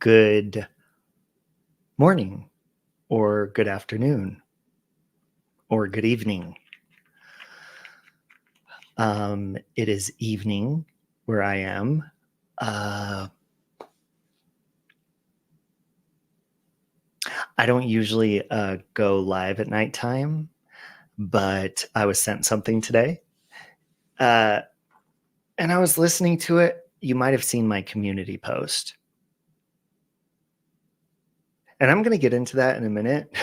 good morning or good afternoon or good evening. It is evening where I am. I don't usually go live at nighttime, but I was sent something today. And I was listening to it. You might have seen my community post. And I'm going to get into that in a minute.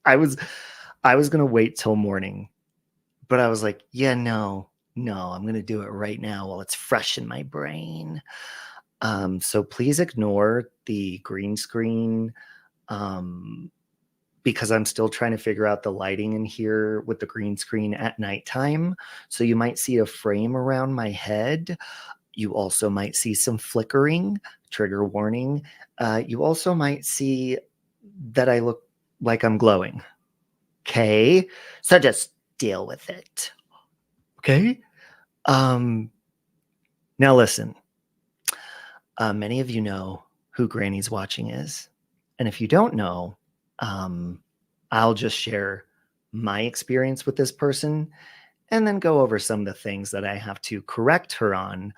I was going to wait till morning, but I was like, yeah, no, I'm going to do it right now while it's fresh in my brain. So please ignore the green screen because I'm still trying to figure out the lighting in here with the green screen at nighttime. So you might see a frame around my head. You also might see some flickering, trigger warning. You also might see that I look like I'm glowing. Okay, so just deal with it. Okay. Now listen. Many of you know who Granny's Watching is, and if you don't know, I'll just share my experience with this person, and then go over some of the things that I have to correct her on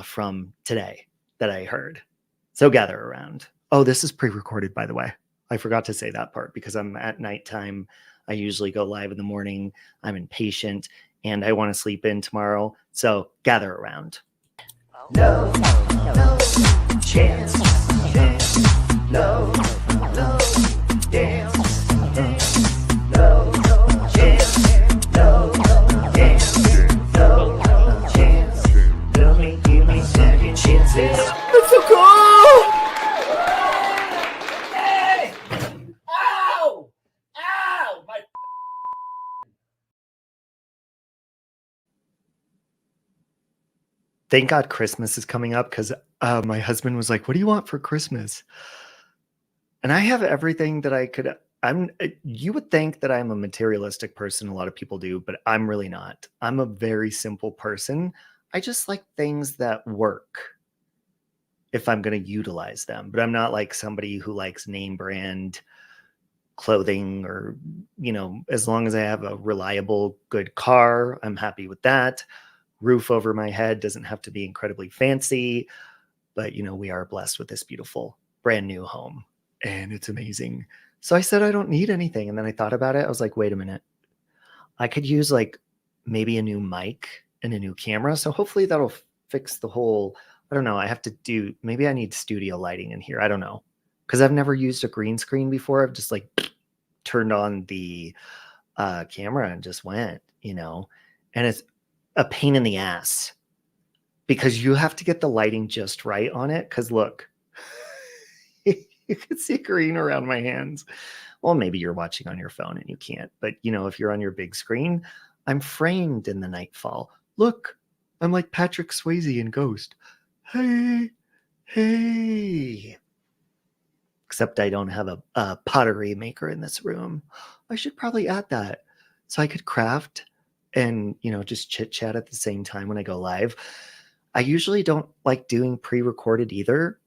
from today that I heard. So gather around. Oh, this is pre-recorded, by the way. I forgot to say that part because I'm at nighttime. I usually go live in the morning. I'm impatient and I want to sleep in tomorrow. So gather around. No chance. No dance. No chance. No dance. No chance. Give me second chances. That's so cool! Hey! Ow! Ow! My Thank God Christmas is coming up because my husband was like, what do you want for Christmas? And I have everything that I could. You would think that I'm a materialistic person. A lot of people do, but I'm really not. I'm a very simple person. I just like things that work if I'm going to utilize them. But I'm not like somebody who likes name brand clothing or, as long as I have a reliable, good car, I'm happy with that. Roof over my head doesn't have to be incredibly fancy, but we are blessed with this beautiful brand new home and it's amazing. So I said, I don't need anything. And then I thought about it. I was like, wait a minute. I could use like maybe a new mic and a new camera. So hopefully that'll fix the whole, I don't know. Maybe I need studio lighting in here. I don't know. Cause I've never used a green screen before. I've just like turned on the camera and just went, and it's a pain in the ass because you have to get the lighting just right on it. Cause look, you can see green around my hands. Well, maybe you're watching on your phone and you can't, but if you're on your big screen, I'm framed in the nightfall. Look, I'm like Patrick Swayze in Ghost. Hey. Except I don't have a pottery maker in this room. I should probably add that so I could craft and, just chit chat at the same time when I go live. I usually don't like doing pre-recorded either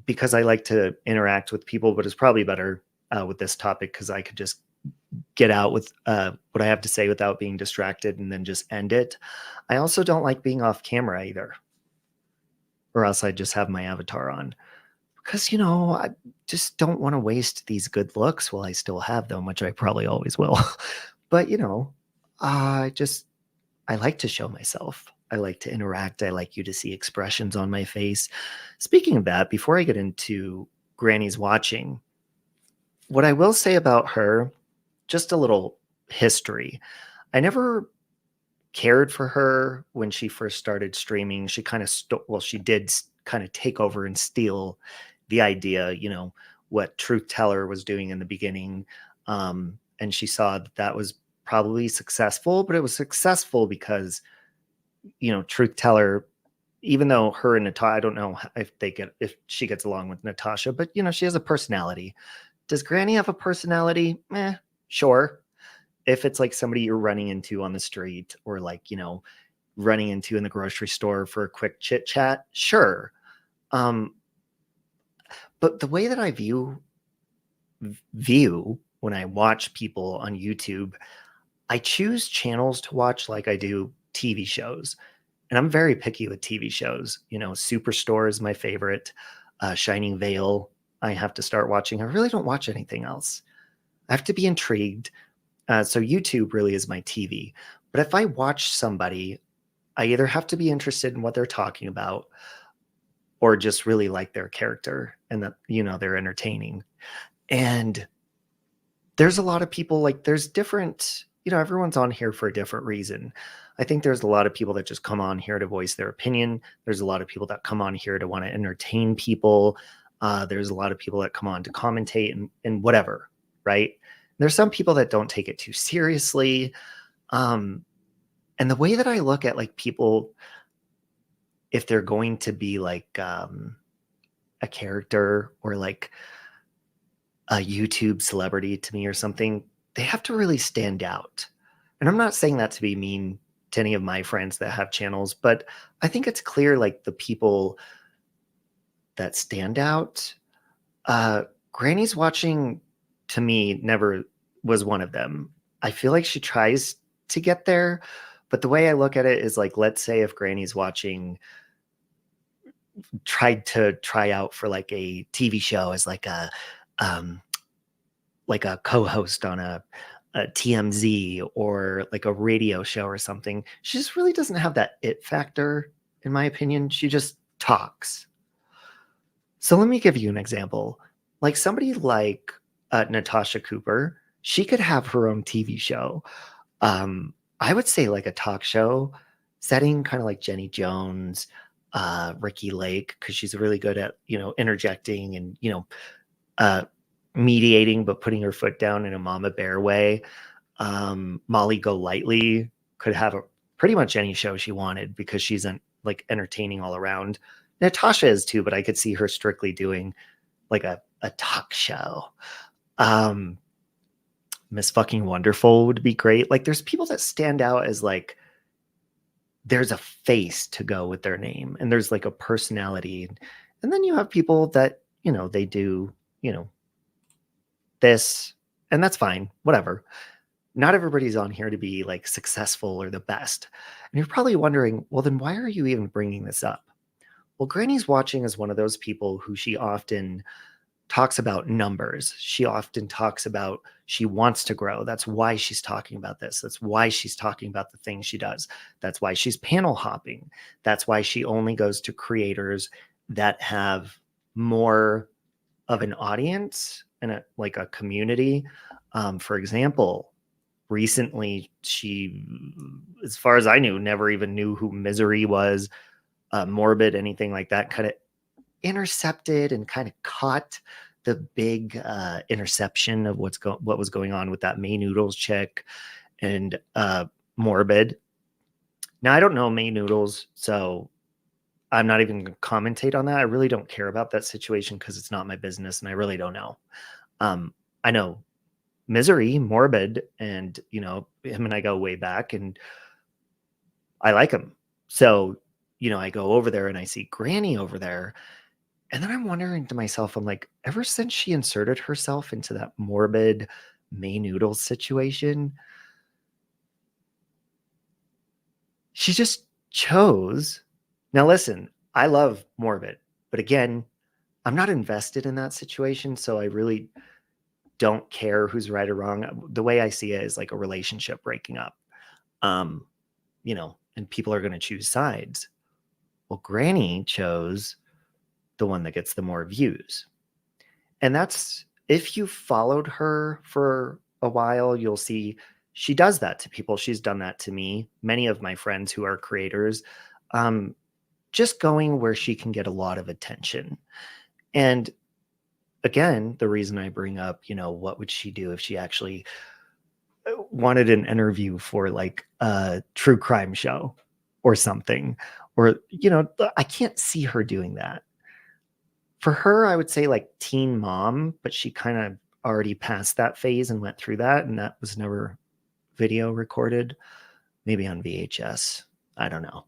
because I like to interact with people, but it's probably better with this topic because I could just get out with what I have to say without being distracted and then just end it. I also don't like being off camera either, or else I just have my avatar on because, I just don't want to waste these good looks while I still have them, which I probably always will. But, I like to show myself. I like to interact. I like you to see expressions on my face. Speaking of that, before I get into Granny's Watching, what I will say about her, just a little history. I never cared for her when she first started streaming. She kind of, she did kind of take over and steal the idea, what Truth Teller was doing in the beginning. And she saw that was probably successful, but it was successful because, Truth Teller, even though her and Natasha, I don't know if she gets along with Natasha, but she has a personality. Does Granny have a personality? Sure. If it's like somebody you're running into on the street or like, running into in the grocery store for a quick chit chat, sure. But the way that I view when I watch people on YouTube, I choose channels to watch like I do TV shows. And I'm very picky with TV shows. You know, Superstore is my favorite. Shining Vale, I have to start watching. I really don't watch anything else. I have to be intrigued. So YouTube really is my TV. But if I watch somebody, I either have to be interested in what they're talking about or just really like their character and that, you know, they're entertaining. And there's a lot of people, like there's different, you know, everyone's on here for a different reason. I think there's a lot of people that just come on here to voice their opinion. There's a lot of people that come on here to want to entertain people. There's a lot of people that come on to commentate and whatever, right? There's some people that don't take it too seriously. And the way that I look at like people, if they're going to be like a character or like a YouTube celebrity to me or something, they have to really stand out. And I'm not saying that to be mean to any of my friends that have channels, but I think it's clear like the people that stand out. Granny's Watching to me never was one of them. I feel like she tries to get there, but the way I look at it is like, let's say if Granny's Watching tried to try out for like a TV show as like a co-host on a TMZ or like a radio show or something. She just really doesn't have that it factor, in my opinion. She just talks. So let me give you an example. Like somebody like Natasha Cooper, she could have her own TV show. I would say like a talk show setting, kind of like Jenny Jones, Ricky Lake, because she's really good at, you know, interjecting and, you know, mediating, but putting her foot down in a mama bear way. Molly Golightly could have pretty much any show she wanted because she's like entertaining all around. Natasha is too, but I could see her strictly doing like a talk show. Miss Fucking Wonderful would be great. Like there's people that stand out as like there's a face to go with their name and there's like a personality. And then you have people that, you know, they do, you know, this, and that's fine, whatever. Not everybody's on here to be like successful or the best. And you're probably wondering, well, then why are you even bringing this up? Well, Granny's Watching is one of those people who she often talks about numbers. She often talks about she wants to grow. That's why she's talking about this. That's why she's talking about the things she does. That's why she's panel hopping. That's why she only goes to creators that have more of an audience and like a community. For example, recently she, as far as I knew, never even knew who Misery was, Morbid, anything like that. Kind of intercepted and kind of caught the big interception of what was going on with that May Noodles chick and Morbid. Now I don't know May Noodles, so I'm not even going to commentate on that. I really don't care about that situation because it's not my business and I really don't know. I know Misery, Morbid, and, you know, him and I go way back and I like him. So, you know, I go over there and I see Granny over there. And then I'm wondering to myself, I'm like, ever since she inserted herself into that Morbid May Noodles situation, she just chose. Now, listen, I love Morbid, but again, I'm not invested in that situation. So I really don't care who's right or wrong. The way I see it is like a relationship breaking up, you know, and people are going to choose sides. Well, Granny chose the one that gets the more views. And that's, if you followed her for a while, you'll see she does that to people. She's done that to me. Many of my friends who are creators, just going where she can get a lot of attention. And again, the reason I bring up, you know, what would she do if she actually wanted an interview for like a true crime show or something, or, you know, I can't see her doing that. For her, I would say like teen mom, but she kind of already passed that phase and went through that. And that was never video recorded, maybe on VHS. I don't know.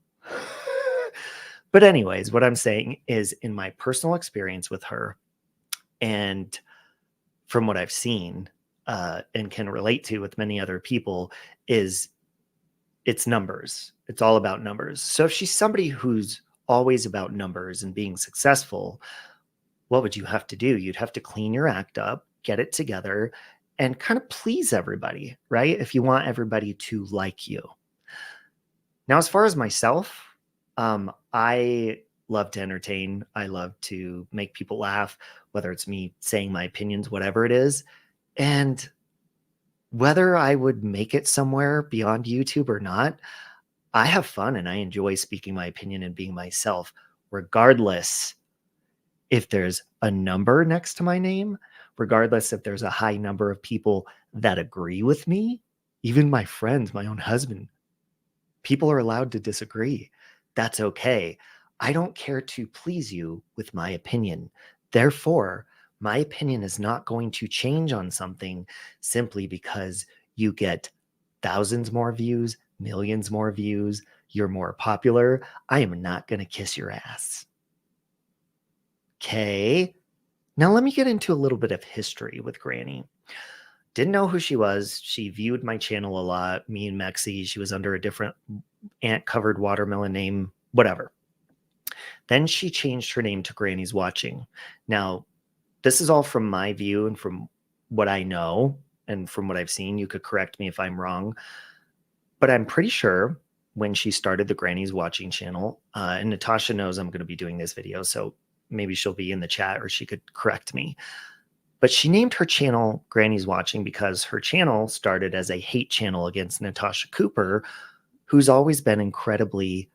But anyways, what I'm saying is in my personal experience with her, And from what I've seen and can relate to with many other people is it's numbers. It's all about numbers. So if she's somebody who's always about numbers and being successful, what would you have to do? You'd have to clean your act up, get it together, and kind of please everybody, right? If you want everybody to like you. Now, as far as myself, I love to entertain. I love to make people laugh, whether it's me saying my opinions, whatever it is. And whether I would make it somewhere beyond YouTube or not, I have fun and I enjoy speaking my opinion and being myself, regardless if there's a number next to my name, regardless if there's a high number of people that agree with me, even my friends, my own husband. People are allowed to disagree. That's okay. I don't care to please you with my opinion. Therefore, my opinion is not going to change on something simply because you get thousands more views, millions more views, you're more popular. I am not going to kiss your ass. Okay. Now let me get into a little bit of history with Granny. Didn't know who she was. She viewed my channel a lot. Me and Mexi, she was under a different ant-covered watermelon name, whatever. Then she changed her name to Granny's Watching. Now, this is all from my view and from what I know and from what I've seen. You could correct me if I'm wrong. But I'm pretty sure when she started the Granny's Watching channel, and Natasha knows I'm going to be doing this video, so maybe she'll be in the chat or she could correct me. But she named her channel Granny's Watching because her channel started as a hate channel against Natasha Cooper, who's always been incredibly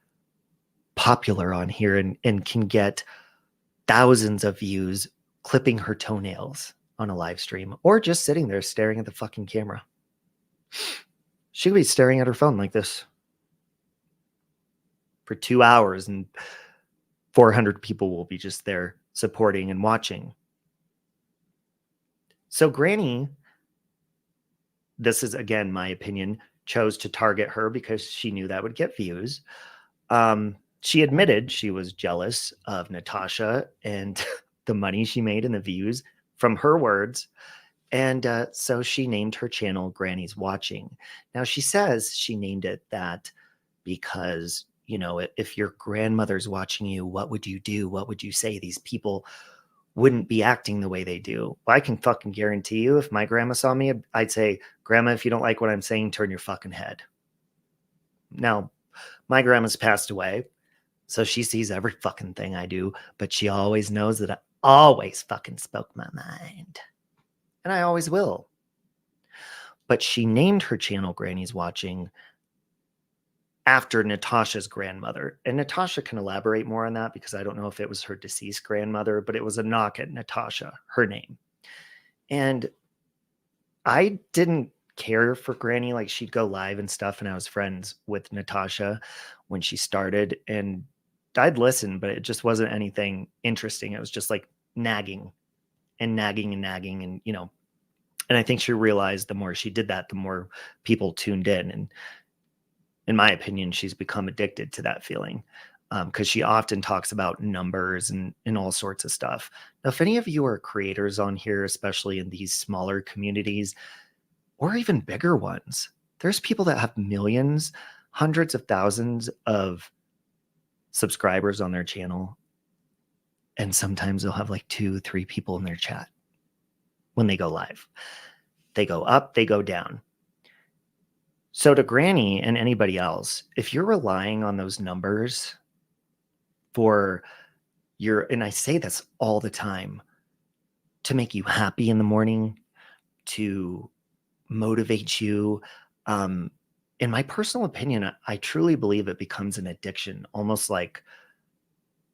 popular on here and can get thousands of views clipping her toenails on a live stream or just sitting there staring at the fucking camera. She could be staring at her phone like this for 2 hours and 400 people will be just there supporting and watching. So Granny, this is again my opinion, chose to target her because she knew that would get views. She admitted she was jealous of Natasha and the money she made and the views from her words. And so she named her channel Granny's Watching. Now she says she named it that because, you know, if your grandmother's watching you, what would you do? What would you say? These people wouldn't be acting the way they do. Well, I can fucking guarantee you if my grandma saw me, I'd say, Grandma, if you don't like what I'm saying, turn your fucking head. Now, my grandma's passed away, so she sees every fucking thing I do, but she always knows that I always fucking spoke my mind. And I always will. But she named her channel Granny's Watching after Natasha's grandmother. And Natasha can elaborate more on that because I don't know if it was her deceased grandmother, but it was a knock at Natasha, her name. And I didn't care for Granny. Like she'd go live and stuff. And I was friends with Natasha when she started and I'd listen, but it just wasn't anything interesting. It was just like nagging and nagging and nagging. And, you know, and I think she realized the more she did that, the more people tuned in. And in my opinion, she's become addicted to that feeling because she often talks about numbers and all sorts of stuff. Now, if any of you are creators on here, especially in these smaller communities or even bigger ones, there's people that have millions, hundreds of thousands of subscribers on their channel. And sometimes they'll have like 2-3 people in their chat when they go live. They go up, they go down. So to Granny and anybody else, if you're relying on those numbers for your, and I say this all the time, to make you happy in the morning, to motivate you, in my personal opinion, I truly believe it becomes an addiction, almost like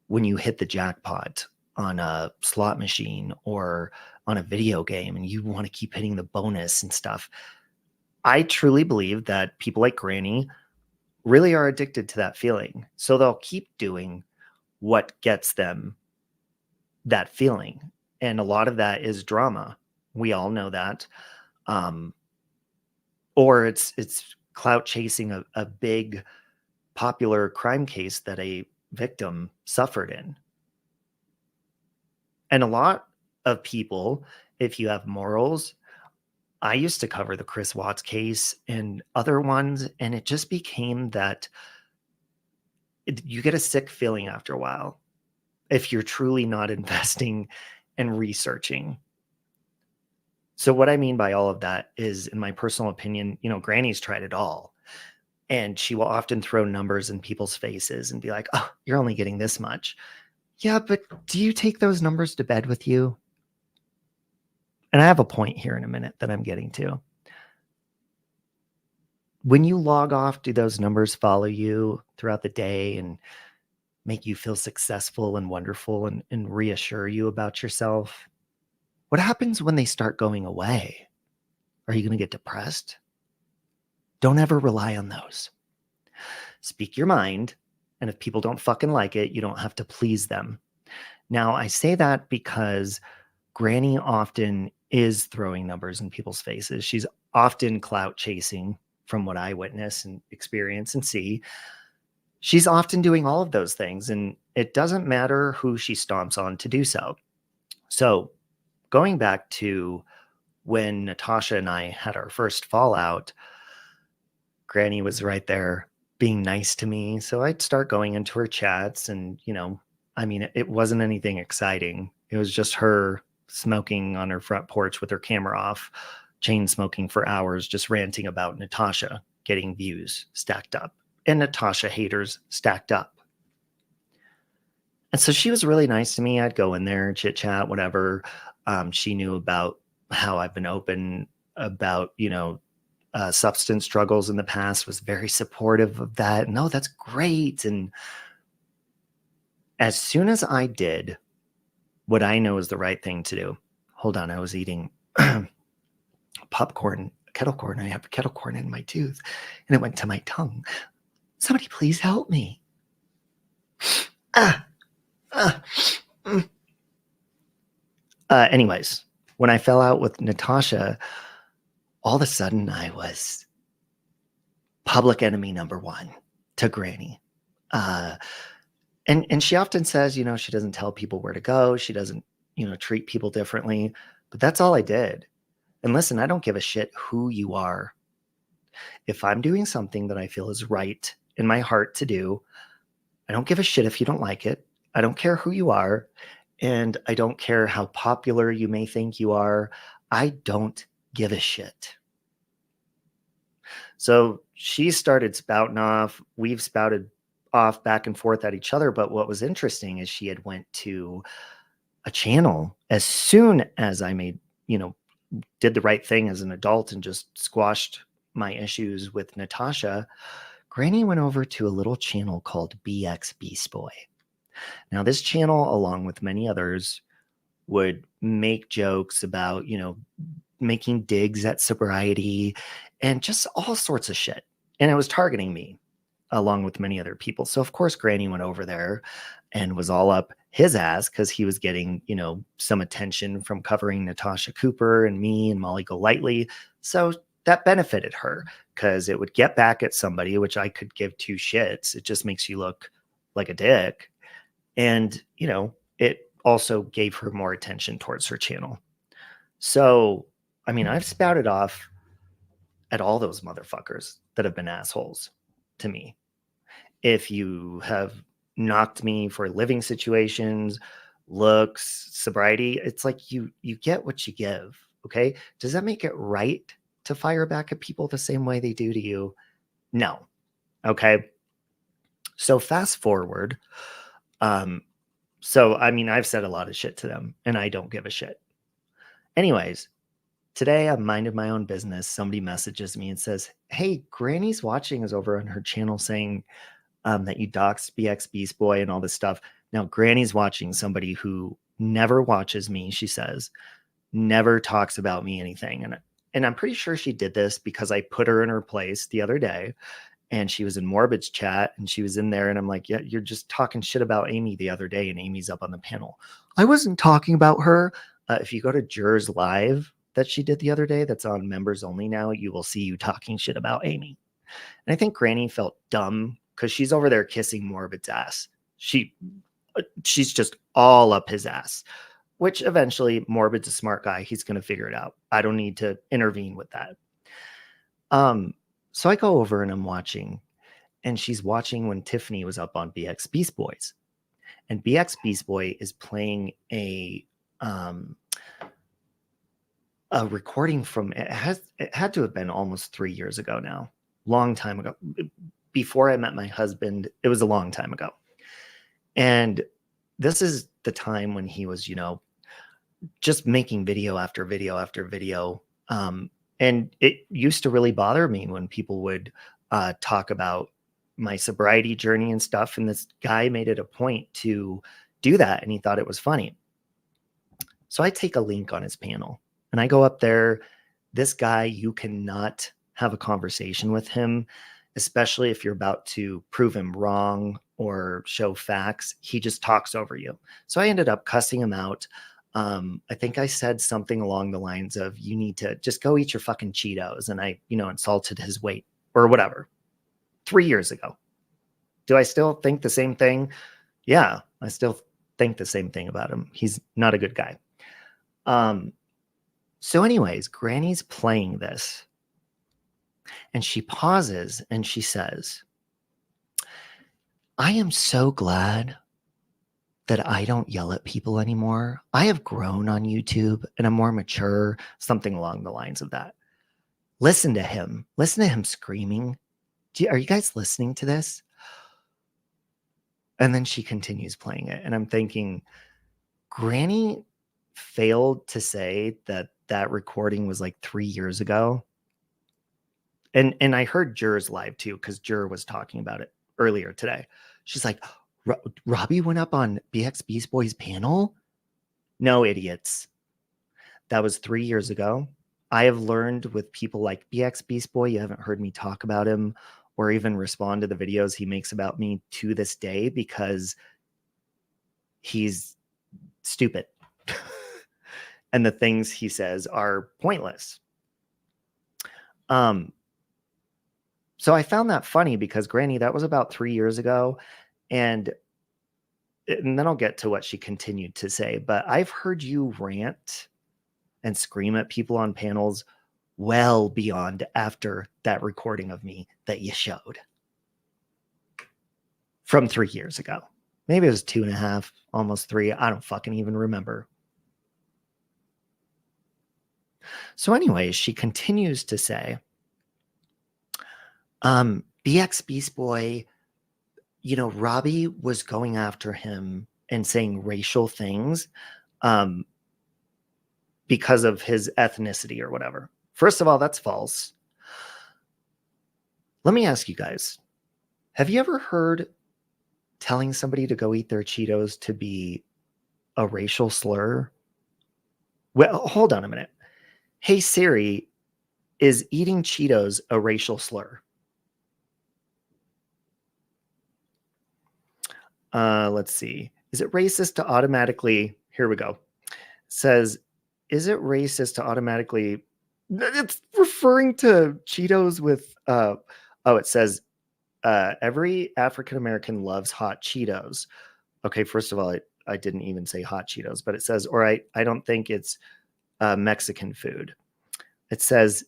when you hit the jackpot on a slot machine or on a video game and you want to keep hitting the bonus and stuff. I truly believe that people like Granny really are addicted to that feeling. So they'll keep doing what gets them that feeling. And a lot of that is drama. We all know that. Or it's clout chasing a big popular crime case that a victim suffered in. And a lot of people if you have morals. I used to cover the Chris Watts case and other ones, and it just became that you get a sick feeling after a while if you're truly not investing and researching. So what I mean by all of that is, in my personal opinion, Granny's tried it all. And she will often throw numbers in people's faces and be like, oh, you're only getting this much. Yeah, but do you take those numbers to bed with you? And I have a point here in a minute that I'm getting to. When you log off, do those numbers follow you throughout the day and make you feel successful and wonderful and reassure you about yourself? What happens when they start going away? Are you going to get depressed? Don't ever rely on those. Speak your mind, and if people don't fucking like it, you don't have to please them. Now, I say that because Granny often is throwing numbers in people's faces. She's often clout chasing, from what I witness and experience and see. She's often doing all of those things, and it doesn't matter who she stomps on to do so. So going back to when Natasha and I had our first fallout, Granny was right there being nice to me. So I'd start going into her chats and, it wasn't anything exciting. It was just her smoking on her front porch with her camera off, chain smoking for hours, just ranting about Natasha getting views stacked up and Natasha haters stacked up. And so she was really nice to me. I'd go in there, chit chat, whatever. She knew about how I've been open about, substance struggles in the past, was very supportive of that. No, that's great. And as soon as I did what I know is the right thing to do, hold on, I was eating popcorn, kettle corn. I have kettle corn in my tooth and it went to my tongue. Somebody please help me. Anyways, when I fell out with Natasha, all of a sudden I was public enemy number one to Granny. And she often says, she doesn't tell people where to go. She doesn't, treat people differently. But that's all I did. And listen, I don't give a shit who you are. If I'm doing something that I feel is right in my heart to do, I don't give a shit if you don't like it. I don't care who you are. And I don't care how popular you may think you are. I don't give a shit. So she started spouting off. We've spouted off back and forth at each other. But what was interesting is she had went to a channel as soon as I did the right thing as an adult and just squashed my issues with Natasha. Granny went over to a little channel called BX Beast Boy. Now, this channel, along with many others, would make jokes about, making digs at sobriety and just all sorts of shit. And it was targeting me along with many other people. So, of course, Granny went over there and was all up his ass because he was getting, some attention from covering Natasha Cooper and me and Molly Golightly. So that benefited her because it would get back at somebody, which I could give two shits. It just makes you look like a dick. And, it also gave her more attention towards her channel. So, I've spouted off at all those motherfuckers that have been assholes to me. If you have knocked me for living situations, looks, sobriety, it's like you get what you give. Okay. Does that make it right to fire back at people the same way they do to you? No. Okay. So fast forward. I've said a lot of shit to them and I don't give a shit. Anyways, today I'm minding my own business. Somebody messages me and says, hey, Granny's watching is over on her channel saying that you doxed BX Beast Boy and all this stuff. Now, Granny's watching somebody who never watches me, she says, never talks about me anything. And I'm pretty sure she did this because I put her in her place the other day and she was in Morbid's chat and she was in there and I'm like, yeah, you're just talking shit about Amy the other day and Amy's up on the panel. I wasn't talking about her. If you go to Jur's Live that she did the other day, that's on members only now, you will see you talking shit about Amy. And I think Granny felt dumb because she's over there kissing Morbid's ass. She's just all up his ass. which eventually Morbid's a smart guy. He's going to figure it out. I don't need to intervene with that. So I go over and I'm watching, and she's watching when Tiffany was up on BX Beast Boys, and BX Beast Boy is playing a recording from, it had to have been almost 3 years ago now, long time ago. Before I met my husband, it was a long time ago. And this is the time when he was, just making video after video after video. And it used to really bother me when people would talk about my sobriety journey and stuff. And this guy made it a point to do that, and he thought it was funny. So I take a link on his panel and I go up there. This guy, you cannot have a conversation with him, especially if you're about to prove him wrong or show facts. He just talks over you. So I ended up cussing him out. I think I said something along the lines of, you need to just go eat your fucking Cheetos. And I, insulted his weight or whatever 3 years ago. Do I still think the same thing? Yeah, I still think the same thing about him. He's not a good guy. So anyways, Granny's playing this and she pauses and she says, I am so glad that I don't yell at people anymore. I have grown on YouTube and I'm more mature, something along the lines of that. Listen to him screaming. Are you guys listening to this? And then she continues playing it. And I'm thinking, Granny failed to say that recording was like 3 years ago. And I heard Jur's live too, because Jur was talking about it earlier today. She's like, Robbie went up on BX Beast Boy's panel? No, idiots. That was 3 years ago. I have learned with people like BX Beast Boy, you haven't heard me talk about him or even respond to the videos he makes about me to this day, because he's stupid. And the things he says are pointless. So I found that funny because, Granny, that was about 3 years ago. And then I'll get to what she continued to say. But I've heard you rant and scream at people on panels well beyond after that recording of me that you showed from 3 years ago. Maybe it was 2.5, almost 3. I don't fucking even remember. So anyways, she continues to say, BX Beast Boy, Robbie was going after him and saying racial things because of his ethnicity or whatever. First of all, that's false. Let me ask you guys, have you ever heard telling somebody to go eat their Cheetos to be a racial slur? Well, hold on a minute. Hey Siri, is eating Cheetos a racial slur? Let's see. Is it racist to automatically, here we go. It says, is it racist to automatically, it's referring to Cheetos with, it says, every African-American loves hot Cheetos. Okay, first of all, I didn't even say hot Cheetos, but it says, or I don't think it's Mexican food. It says,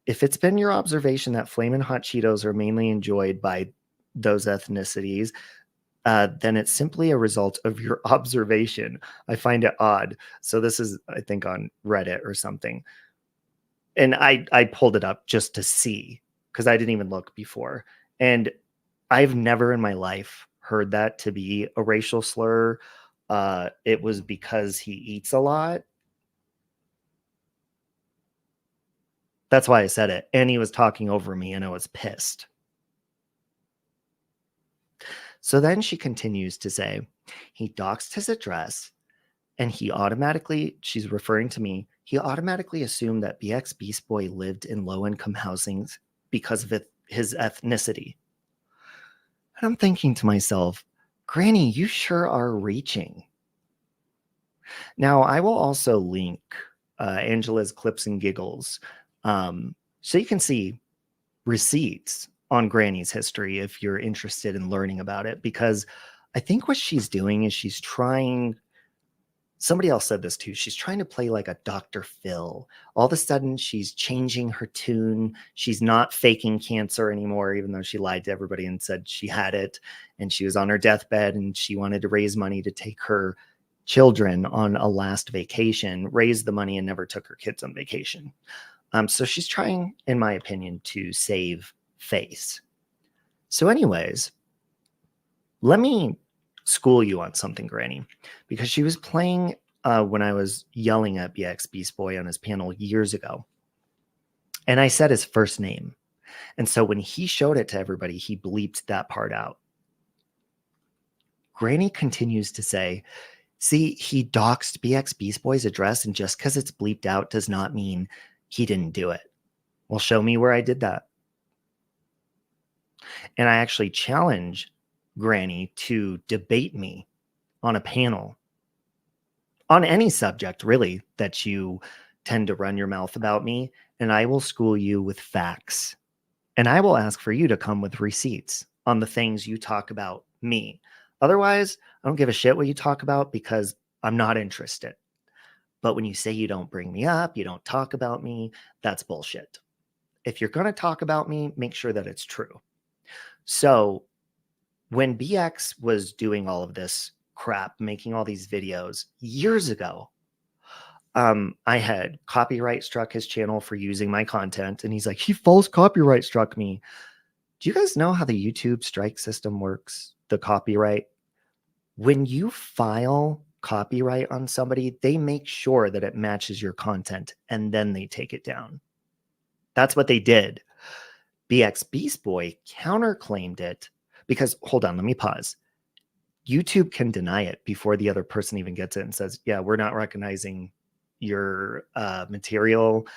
if it's been your observation that Flamin' Hot Cheetos are mainly enjoyed by those ethnicities, then it's simply a result of your observation. I find it odd. So this is, I think, on Reddit or something. And I pulled it up just to see, because I didn't even look before. And I've never in my life heard that to be a racial slur. It was because he eats a lot. That's why I said it. And he was talking over me and I was pissed. So then she continues to say, he doxed his address and he automatically, she's referring to me, he automatically assumed that BX Beast Boy lived in low-income housing because of his ethnicity. And I'm thinking to myself, Granny, you sure are reaching. Now, I will also link Angela's Clips and Giggles so you can see receipts on Granny's history if you're interested in learning about it, because I think what she's doing is she's trying Somebody else said this too. She's trying to play like a Dr. Phil. All of a sudden, she's changing her tune. She's not faking cancer anymore, even though she lied to everybody and said she had it. And she was on her deathbed and she wanted to raise money to take her children on a last vacation, raised the money and never took her kids on vacation. So she's trying, in my opinion, to save face. So anyways, let me school you on something, Granny, because she was playing when I was yelling at BX Beast Boy on his panel years ago. And I said his first name. And so when he showed it to everybody, he bleeped that part out. Granny continues to say, see, he doxed BX Beast Boy's address, and just because it's bleeped out does not mean he didn't do it. Well, show me where I did that. And I actually challenge Granny to debate me on a panel on any subject, really, that you tend to run your mouth about me, and I will school you with facts. And I will ask for you to come with receipts on the things you talk about me. Otherwise, I don't give a shit what you talk about because I'm not interested. But when you say you don't bring me up, you don't talk about me, that's bullshit. If you're going to talk about me, make sure that it's true. So when BX was doing all of this crap, making all these videos years ago, I had copyright struck his channel for using my content. And he's like, he false copyright struck me. Do you guys know how the YouTube strike system works? The copyright? When you file copyright on somebody, they make sure that it matches your content and then they take it down. That's what they did. BX Beast Boy counterclaimed it because, hold on, let me pause. YouTube can deny it before the other person even gets it and says, yeah, we're not recognizing your material,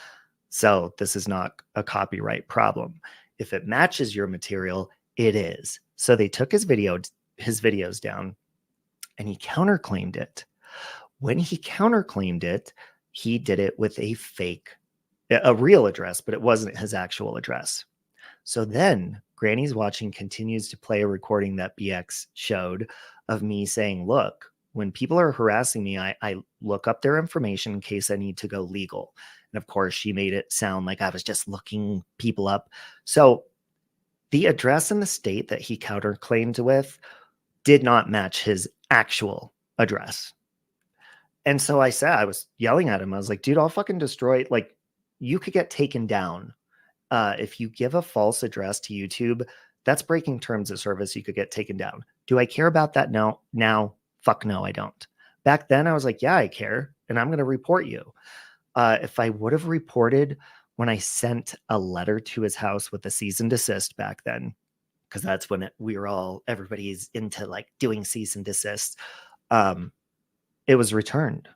so this is not a copyright problem. If it matches your material, it is. So they took his videos down and he counterclaimed it. When he counterclaimed it, he did it with a real address, but it wasn't his actual address. So then Granny's Watching continues to play a recording that BX showed of me saying, look, when people are harassing me, I look up their information in case I need to go legal. And of course, she made it sound like I was just looking people up. So the address in the state that he counterclaimed with did not match his actual address. And so I said, I was yelling at him. I was like, dude, I'll fucking destroy it. Like, you could get taken down. If you give a false address to YouTube, that's breaking terms of service. You could get taken down. Do I care about that now? Fuck no, I don't. Back then, I was like, yeah, I care, and I'm going to report you. If I would have reported when I sent a letter to his house with a cease and desist back then, because that's when everybody's into like doing cease and desist, it was returned.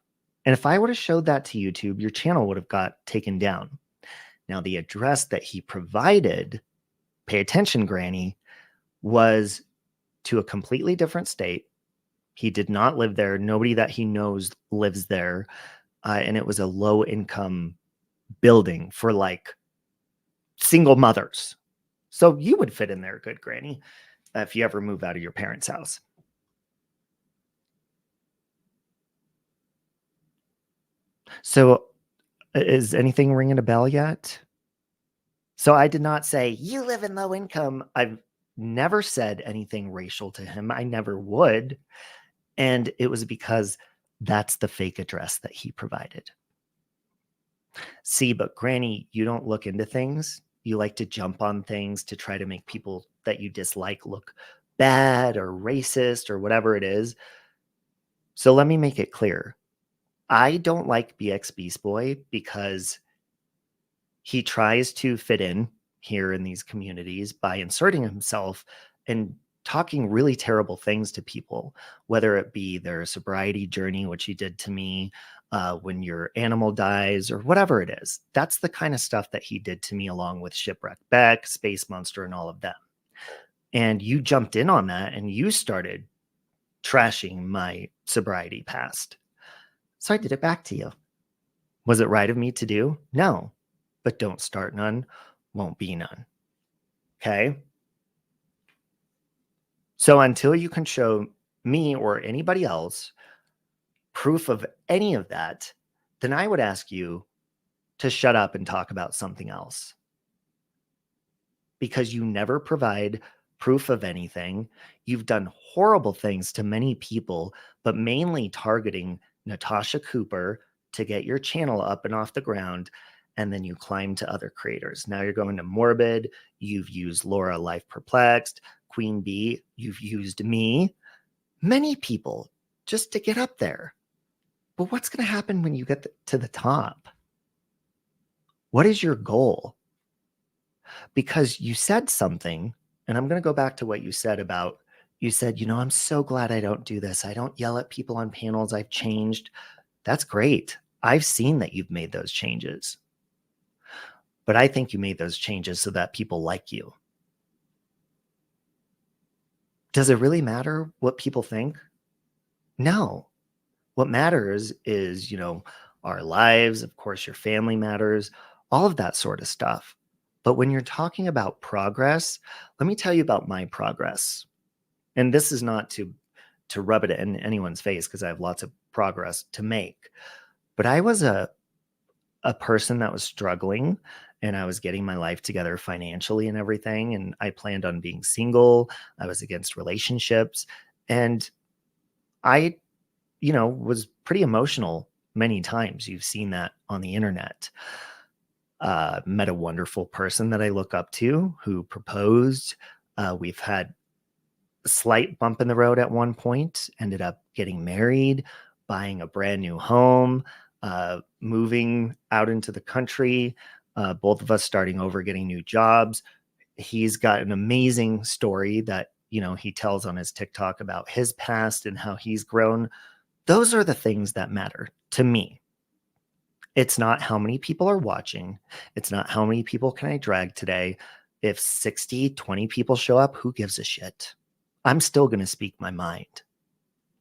And if I would have showed that to YouTube, your channel would have got taken down. Now, the address that he provided, pay attention, Granny, was to a completely different state. He did not live there. Nobody that he knows lives there. And it was a low-income building for like single mothers. So you would fit in there, good Granny, if you ever move out of your parents' house. So is anything ringing a bell yet? So I did not say, you live in low income. I've never said anything racial to him. I never would. And it was because that's the fake address that he provided. See, but Granny, you don't look into things. You like to jump on things to try to make people that you dislike look bad or racist or whatever it is. So let me make it clear. I don't like BX Beast Boy because he tries to fit in here in these communities by inserting himself and talking really terrible things to people, whether it be their sobriety journey, which he did to me, when your animal dies or whatever it is. That's the kind of stuff that he did to me, along with Shipwreck Beck, Space Monster, and all of them. And you jumped in on that and you started trashing my sobriety past. So I did it back to you. Was it right of me to do? No. But don't start none, won't be none. Okay? So until you can show me or anybody else proof of any of that, then I would ask you to shut up and talk about something else. Because you never provide proof of anything. You've done horrible things to many people, but mainly targeting Natasha Cooper to get your channel up and off the ground. And then you climb to other creators. Now you're going to Morbid. You've used Laura Life Perplexed, Queen Bee. You've used me. Many people just to get up there. But what's going to happen when you get to the top? What is your goal? Because you said something, and I'm going to go back to what you said about, you said, I'm so glad I don't do this. I don't yell at people on panels. I've changed. That's great. I've seen that you've made those changes. But I think you made those changes so that people like you. Does it really matter what people think? No. What matters is, our lives. Of course, your family matters, all of that sort of stuff. But when you're talking about progress, let me tell you about my progress. And this is not to rub it in anyone's face, because I have lots of progress to make. But I was a person that was struggling, and I was getting my life together financially and everything. And I planned on being single. I was against relationships. And I, was pretty emotional many times. You've seen that on the internet. Met a wonderful person that I look up to who proposed. We've had a slight bump in the road at one point, ended up getting married, buying a brand new home, moving out into the country, both of us starting over, getting new jobs. He's got an amazing story that, he tells on his TikTok about his past and how he's grown. Those are the things that matter to me. It's not how many people are watching. It's not how many people can I drag today. If 20 people show up, who gives a shit? I'm still going to speak my mind.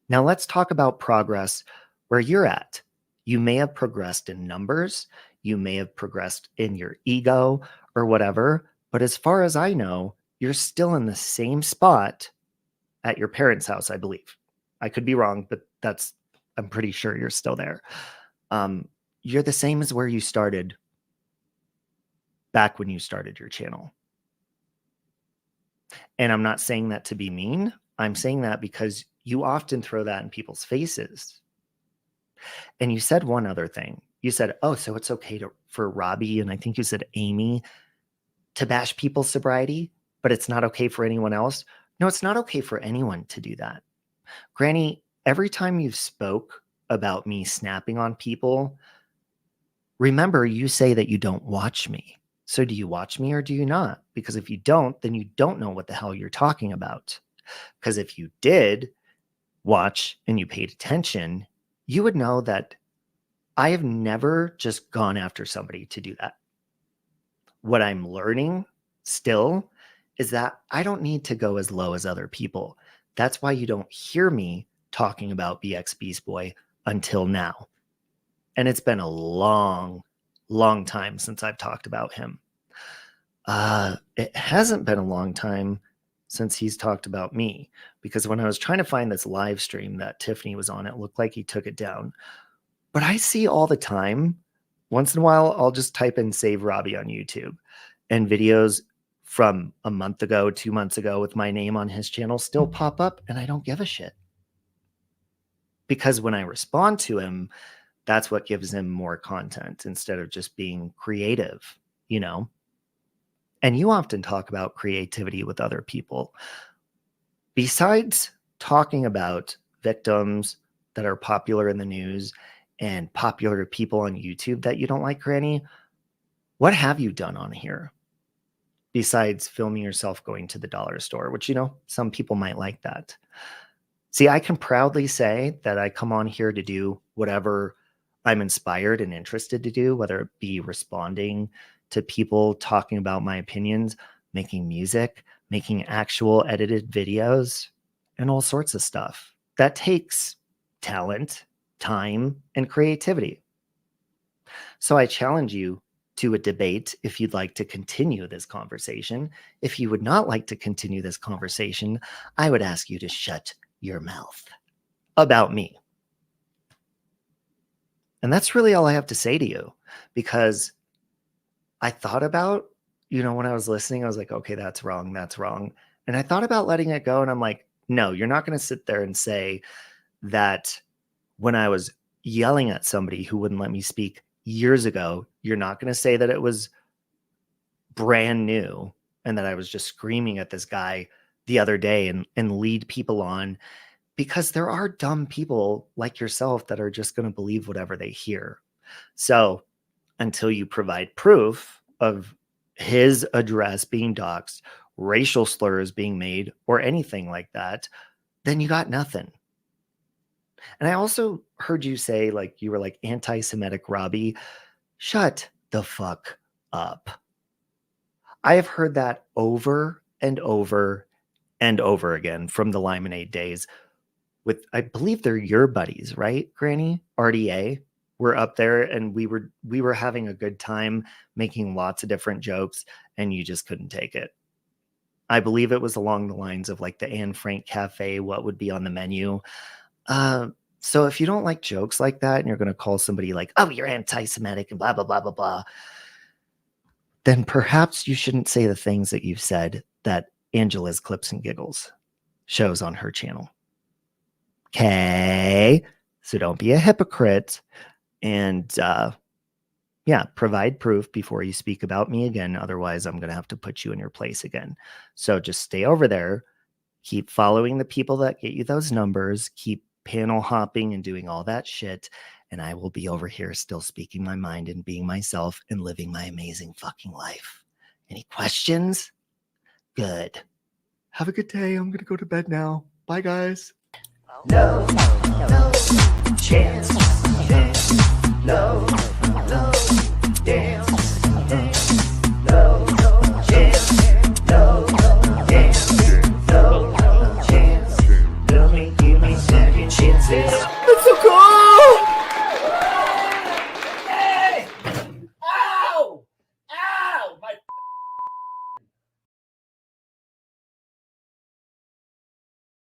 Now let's talk about progress where you're at. You may have progressed in numbers. You may have progressed in your ego or whatever. But as far as I know, you're still in the same spot at your parents' house, I believe. I could be wrong, but I'm pretty sure you're still there. You're the same as where you started back when you started your channel. And I'm not saying that to be mean. I'm saying that because you often throw that in people's faces. And you said one other thing. You said, oh, so it's okay for Robbie, and I think you said Amy, to bash people's sobriety, but it's not okay for anyone else. No, it's not okay for anyone to do that. Granny, every time you've spoke about me snapping on people, remember, you say that you don't watch me. So do you watch me or do you not? Because if you don't, then you don't know what the hell you're talking about. Because if you did watch and you paid attention, you would know that I have never just gone after somebody to do that. What I'm learning still is that I don't need to go as low as other people. That's why you don't hear me talking about BX Beast Boy until now. And it's been a long, long time since I've talked about him. It hasn't been a long time since he's talked about me, because when I was trying to find this live stream that Tiffany was on, it looked like he took it down. But I see all the time, once in a while, I'll just type in Save Robbie on YouTube, and videos from a month ago, 2 months ago with my name on his channel still pop up, and I don't give a shit. Because when I respond to him, that's what gives him more content instead of just being creative, And you often talk about creativity with other people. Besides talking about victims that are popular in the news and popular people on YouTube that you don't like, Granny, what have you done on here? Besides filming yourself going to the dollar store, which, some people might like that. See, I can proudly say that I come on here to do whatever I'm inspired and interested to do, whether it be responding to people talking about my opinions, making music, making actual edited videos, and all sorts of stuff. That takes talent, time, and creativity. So I challenge you to a debate if you'd like to continue this conversation. If you would not like to continue this conversation, I would ask you to shut your mouth about me. And that's really all I have to say to you, because I thought about, when I was listening, I was like, okay, that's wrong. That's wrong. And I thought about letting it go. And I'm like, no, you're not going to sit there and say that when I was yelling at somebody who wouldn't let me speak years ago, you're not going to say that it was brand new and that I was just screaming at this guy the other day and lead people on, because there are dumb people like yourself that are just going to believe whatever they hear. So until you provide proof of his address being doxxed, racial slurs being made, or anything like that, then you got nothing. And I also heard you say, like, you were like anti-Semitic Robbie. Shut the fuck up. I have heard that over and over and over again from the Limonade days with, I believe they're your buddies, right, Granny? RDA. We're up there and we were having a good time making lots of different jokes, and you just couldn't take it. I believe it was along the lines of like the Anne Frank Cafe, what would be on the menu. So if you don't like jokes like that and you're going to call somebody like, oh, you're anti-Semitic and blah, blah, blah, blah, blah, then perhaps you shouldn't say the things that you've said that Angela's Clips and Giggles shows on her channel. Okay? So don't be a hypocrite, and provide proof before you speak about me again. Otherwise, I'm going to have to put you in your place again. So just stay over there. Keep following the people that get you those numbers. Keep panel hopping and doing all that shit. And I will be over here still speaking my mind and being myself and living my amazing fucking life. Any questions? Good. Have a good day. I'm going to go to bed now. Bye, guys. No chance. No